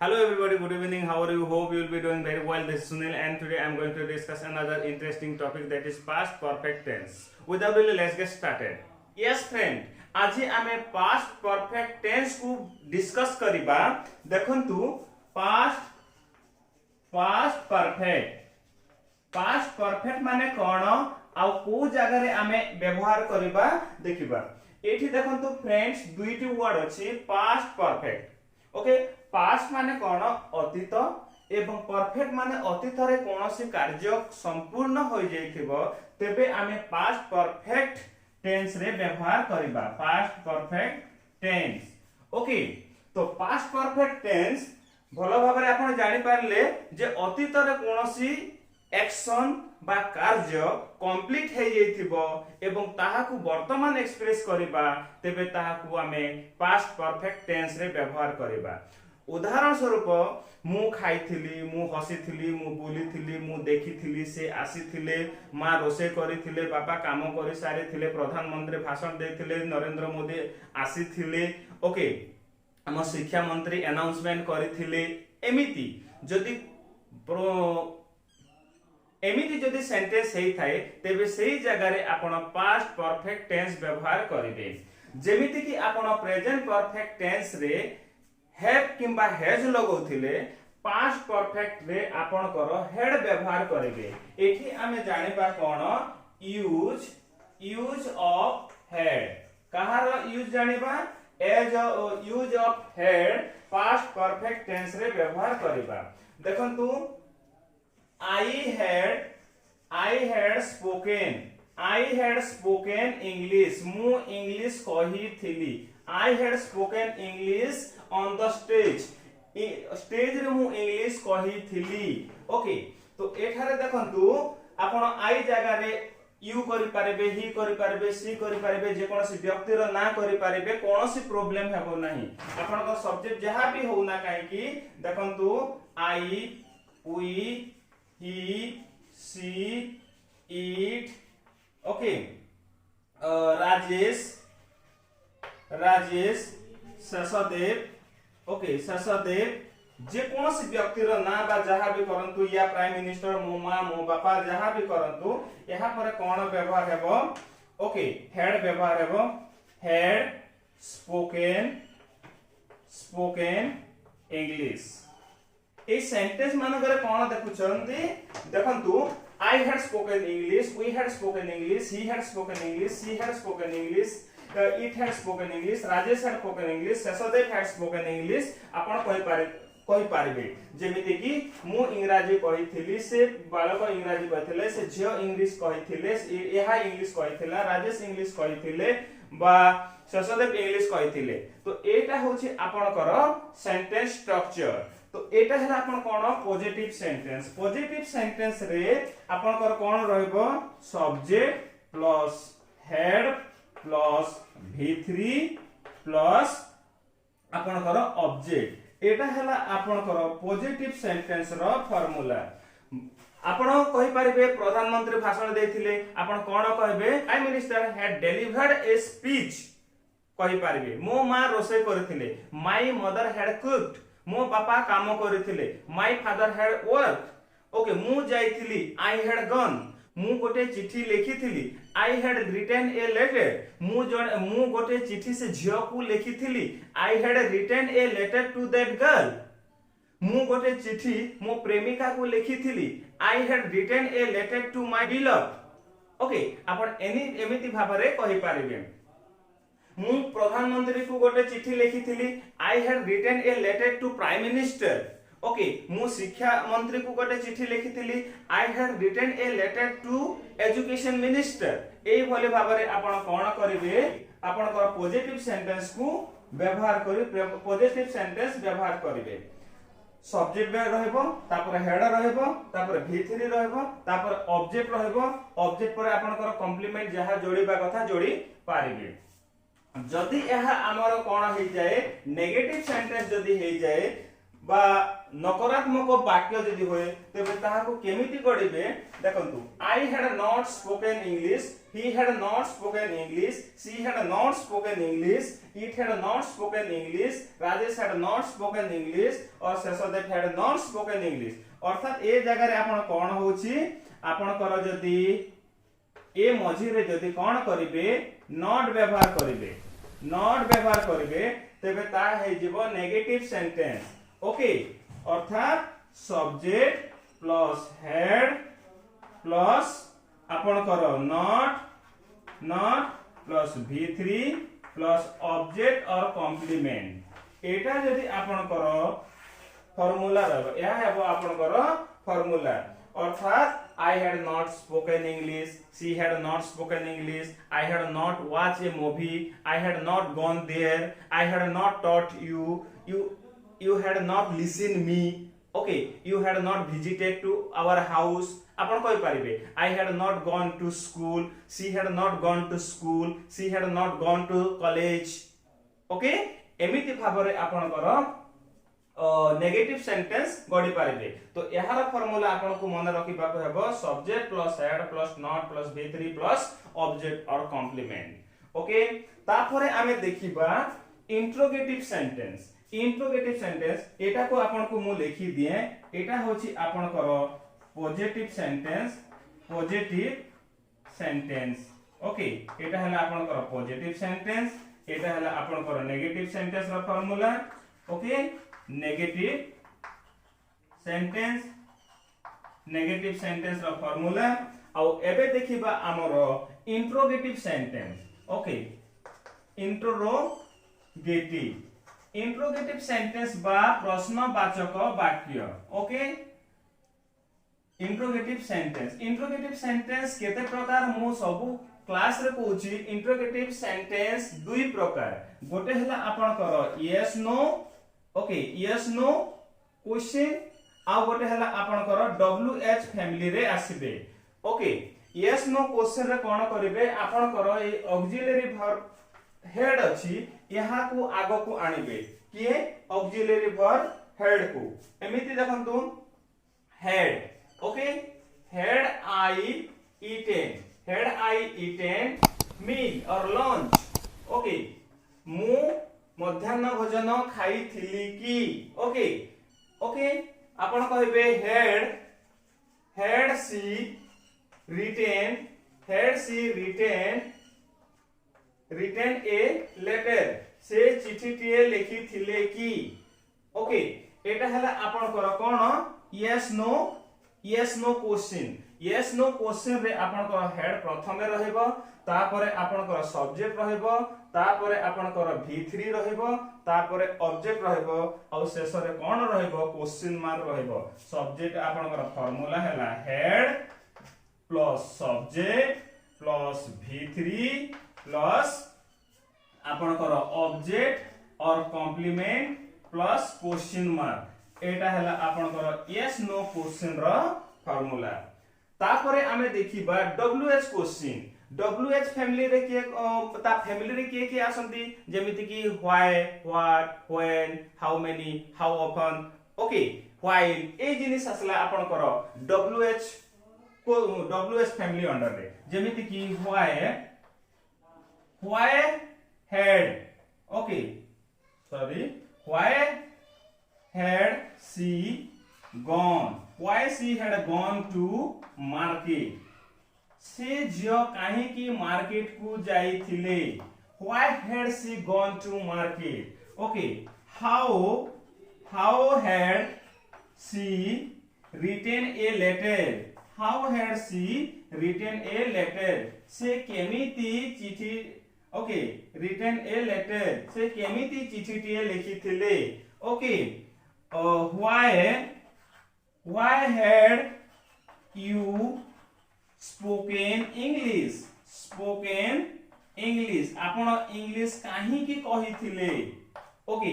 Hello everybody, good evening. How are you? Hope you will be doing very well. This is Sunil and today I am going to discuss another interesting topic that is past perfect tense. Without delay, let's get started. Yes friend, आज आमे past perfect tense को discuss करिबा. देखंतु past perfect माने कौन आउ को जगह रे आमे व्यवहार करिबा देखिबा. एठी देखंतु फ्रेंड्स दुईटी वर्ड अछि past perfect. ओके पास्ट माने कौन अतीत एवं परफेक्ट माने अतीत रे कोनोसी कार्य संपूर्ण हो जाइथिबो तेबे आमे पास्ट परफेक्ट टेंस रे व्यवहार करिबा. Past perfect tense. ओके तो पास्ट परफेक्ट टेंस भलो भाबरे आपण जानि पारले जे अतीत रे कोनोसी एक्शन बा कार्य कंप्लीट हे जाइथिबो एवं ताहाकू वर्तमान एक्सप्रेस करिबा तेबे ताहाकू आमे पास्ट परफेक्ट टेंस रे व्यवहार करिबा. उदाहरण स्वरूप मु खाइथिली, मु हसीथिली, मु बुलीथिली, मु देखिथिली, से आसीथिले, मां रोसे करिथिले, बापा काम करि सारिथिले, प्रधानमंत्री भाषण देथिले, नरेंद्र मोदी आसीथिले. ओके हम शिक्षा मंत्री अनाउंसमेंट करिथिले. एमिति जदि सेंटेंस हेई थाए तेबे सेही जगह रे आपण पास्ट परफेक्ट टेंस व्यवहार करिवे. जेमिति कि आपण प्रेजेंट परफेक्ट टेंस रे हैव किंबा हैज लगौथिले पास्ट परफेक्ट रे आपण करो हेड व्यवहार करिवे. एठी आमे जानिबा कोन यूज ऑफ हेड. कहार यूज जानिबा एज use of had past perfect tense रे व्यवहार करिबा. देखंतु I had spoken English. मु इंग्लिश कहिथिली. I had spoken English on the stage. Stage रे मु इंग्लिश कहिथिली. ओके तो एठारे देखंतु आपण आई जगह रे यू करि पारबे, ही करि पारबे, सी करि पारबे, जे कोनोसी व्यक्ति रो ना करि पारबे, कोनोसी प्रॉब्लम हेबो नाही. आपण को सब्जेक्ट जहां भी हो ना काहे कि देखंतु I, we, he, she, it. Okay Rajesh, Shashdev. Okay Shashdev जे कोनोसी व्यक्ति रो ना बा जहां भी करंतु या प्राइम मिनिस्टर, मो मां, मो बापा जहां भी करंतु यहा पर कोन व्यवहार हेबो. ओके हेड व्यवहार हेबो. Head spoken English. A sentence मानकर कोन देखुचंती देखंतु I had spoken English, we had spoken English, he had spoken English, she had spoken English, it had spoken English, Rajesh had spoken English, Sasadev had spoken English. आपण कहि पारिबे जेमिति कि मु इंग्रजी कहिथिली, से बालक इंग्रजी कहिथिले, से झियो इंग्लिश कहिथिले, एहा इंग्लिश कहिथिला, राजेश इंग्लिश कहिथिले बा ससदेव इंग्लिश कहिथिले. तो एटा होछि आपनकर सेंटेंस स्ट्रक्चर. तो एटा है आपण कोन पॉजिटिव सेंटेंस. पॉजिटिव सेंटेंस रे आपनकर कोन रहइबो subject plus had plus v3 plus आपनकर ऑब्जेक्ट. एटा हैला आपनकर पॉजिटिव सेंटेंस रो फार्मूला. आपण कहि परिबे प्रधानमंत्री भाषण देथिले, आपण कोन कहबे prime minister had delivered a speech. कहि परिबे मो मां रोसे करथिले, माय मदर हैड कुक्ड. मो पापा काम करथिले, my father had work. Okay मु जाइथिली, आई हैड गन. मु गोटे चिट्ठी लिखिथिली, I had written a letter. मु गोटे चिट्ठी से झियो को लिखिथिली, I had written a letter to that girl. मु गोटे चिट्ठी मो प्रेमिका को लिखिथिली, I had written a letter to my beloved. Okay आपण एमिति भाबरे कहि पारिबे मु प्रधानमंत्री को गोटे चिट्ठी लिखिथिली, I had written a letter to prime minister. Okay मु शिक्षा मंत्री को गोटे चिट्ठी लिखिथिली, I had written a letter to education minister. एई भले भाबरे आपण कोन करिवे आपण को पॉजिटिव सेंटेंस को व्यवहार करि पॉजिटिव सेंटेंस व्यवहार करिवे. सब्जेक्ट रहइबो, तापर हेड रहइबो, तापर v3 रहइबो, तापर ऑब्जेक्ट रहइबो. ऑब्जेक्ट पर आपण को कॉम्प्लीमेंट जहा जोड़ीबा कथा जोड़ी पारिबे. जदि यह आमर कोन हे जाए नेगेटिव सेंटेंस जदि हे जाए बा नकारात्मक वाक्य जदि होए तेबे ताहाको केमिति गड़िबे देखंतु I had not spoken English, he had not spoken English, she had not spoken English, it had not spoken English, Rajesh had not spoken English और Sheshdev had not spoken English. अर्थात ए जगह रे आपण कोन होउची आपण कर जदि ए मझी रे जदि कोन करिवे नॉट व्यवहार करिवे, नॉट व्यवहार करिवे तेबे ता हे जीवो नेगेटिव सेंटेंस। ओके अर्थात सब्जेक्ट प्लस हेड प्लस आपण करो not not plus V3 plus object और कॉम्प्लीमेंट एटा जदि आपण करो फार्मूला रहबो या हेबो आपण करो फार्मूला। अर्थात I had not spoken English, she had not spoken English, I had not watched a movie, I had not gone there, I had not taught you, you had not listened me, okay, you had not visited to our house। आपण कहि परिबे I had not gone to school, she had not gone to school, she had not gone to college। okay एमिति भाबरे आपण करो negative sentence गडी पारिबे। तो एहार formula आपन को मन रखिबा को हेबो subject plus had plus not plus V3 plus object और कॉम्प्लीमेंट। ओके तापरे आमे देखिबा इंट्रोगेटिव सेंटेंस। इंट्रोगेटिव सेंटेंस एटा को आपन को मु लिखि दिए एटा होची आपन करो positive sentence, positive sentence. Okay एटा हला आपन करो पॉजिटिव सेंटेंस, एटा हला आपन करो नेगेटिव सेंटेंस रो formula. Okay negative sentence, negative sentence रो फार्मूला। आउ एबे देखिबा हमरो interrogative sentence. Okay interrogative, interrogative sentence बा प्रश्नवाचक वाक्य। Okay interrogative sentence, interrogative sentence केते प्रकार मु सब क्लास रे कहूची। इंट्रोगेटिव सेंटेंस दुई प्रकार, गोटे हला आपण करो yes no. Okay yes no question आ गोटे हला आपण करो WH फैमिली रे आसीबे। ओके यस नो क्वेश्चन रे कोन करिवे आपण करो ए ऑक्सिलरी वर्ब हेड अछि यहा को आगो को आनिबे किए ऑक्सिलरी वर्ब हेड को। एमिति देखंतु हेड। ओके हेड आई ईटेन, हेड आई ईटेन मील और लंच। ओके मु मध्याह्न भोजन खाई थिली की। ओके ओके आपण कहबे had, had she written, had she written, written a letter से चिठी टिए लिखि थिले की। ओके एटा हला आपण कर कोन yes no, yes no question. Yes no question रे आपण कर हेड प्रथमे रहइबो, तापरे आपण कर सब्जेक्ट रहइबो, तापरे आपण कर V3 रहइबो, तापरे ऑब्जेक्ट रहइबो और शेष रे कोन रहइबो क्वेश्चन मार्क रहइबो। सब्जेक्ट आपण कर फार्मूला हैला head plus subject plus V3 plus आपण कर ऑब्जेक्ट और कॉम्प्लीमेंट प्लस क्वेश्चन मार्क। एटा हैला आपण कर यस नो क्वेश्चन रो फार्मूला। तापरे आमे देखिबा WH क्वेश्चन। WH फैमिली रे के ता फैमिली रे के आसंती जेमिति की why, what, when, how many, how often. Okay व्हाइल ए जिनिस असला आपण करो WH को WH फैमिली अंडर रे जेमिति की why, why head. Okay sorry why had she gone, why she had gone to market। से जियो काहे की मार्केट को जाई थिले। why had she gone to market। okay how had she written a letter, how had she written a letter से केमिति चिठी। Okay written a letter से केमिति चिठी टिए लिखि थिले। Okay why had you spoken English, spoken English आपण English काहे की कहि थिले। ओके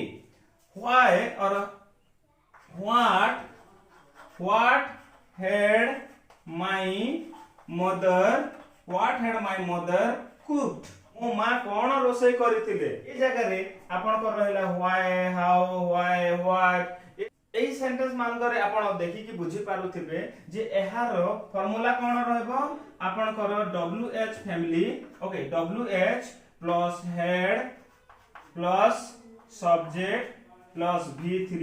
why और what had my mother cooked। मो मां कोन रोसई करिथिले। ए जगह रे आपण कर रहला why, how, why, what AE sentence मान करे आपण देखि कि बुझी पारुथिबे जे एहार फार्मूला कोन रहबो आपण कर WH family okay WH plus had plus subject plus V3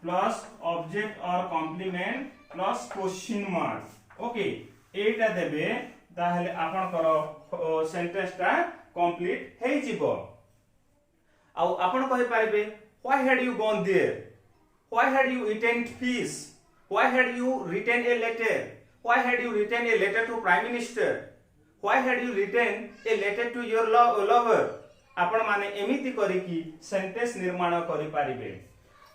plus object और complement plus question mark okay एटा देबे ताहले आपण कर सेंटेंस ता कंप्लीट हे जिवो आ आपण कहि पारिबे why had you gone there why had you eaten fish why had you written a letter why had you written a letter to prime minister why had you written a letter to your lover आपण माने एमिति करी कि sentence निर्माण करि पारिबे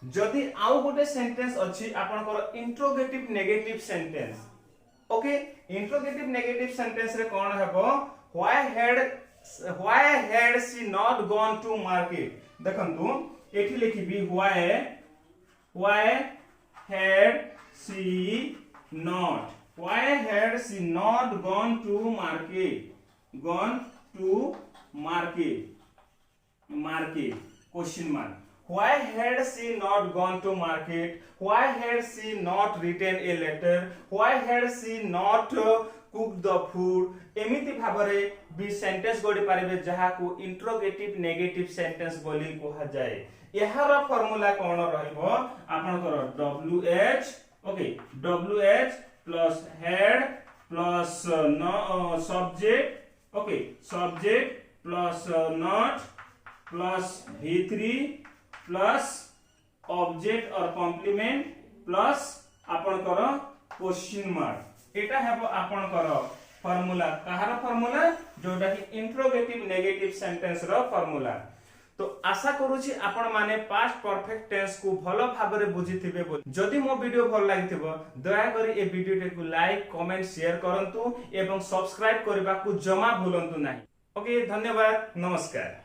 जदि आउ गोटे सेंटेंस अछि आपण कर interrogative negative sentence okay interrogative negative sentence रे कोन हेबो why had she not gone to market देखंतु एठी लिखिबी why had she not gone to market question mark why had she not gone to market why had she not written a letter why had she not cooked the food एमिति भाबरे B sentence गोडी पारिबे जहा को interrogative negative sentence बोली कोहा जाय एहार formula कोन रहइबो आपण कर WH okay WH plus had plus subject okay subject plus not plus V3 plus object और कॉम्प्लीमेंट प्लस आपण कर क्वेश्चन मार्क एटा हेबो आपण कर फार्मूला कहार फार्मूला जोटा कि इंट्रोगेटिव नेगेटिव सेंटेंस रो फार्मूला तो आशा करूची आपण माने पास्ट परफेक्ट टेंस को भलो भाबरे बुझिथिबे जदि मो वीडियो भल लागिथिबो दया करी ए वीडियो को लाइक कमेंट शेयर करंतु एवं सब्सक्राइब करबा को जमा भूलंतु नाही ओके धन्यवाद नमस्कार।